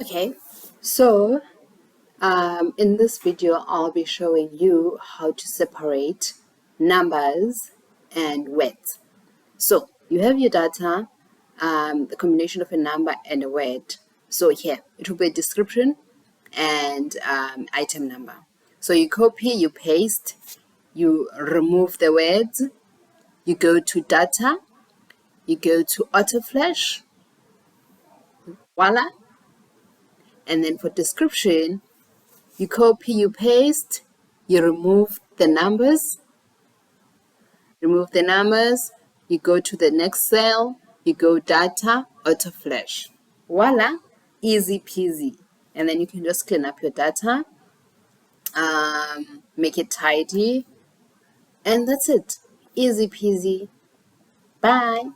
Okay, so in this video, I'll be showing you how to separate numbers and words. So you have your data, the combination of a number and a word. So here, it will be a description and item number. So you copy, you paste, you remove the words, you go to data, you go to AutoFlash, voila. And then for description, you copy, you paste, you remove the numbers, you go to the next cell, you go data, AutoFlash. Voila, easy peasy. And then you can just clean up your data, make it tidy, and that's it. Easy peasy. Bye.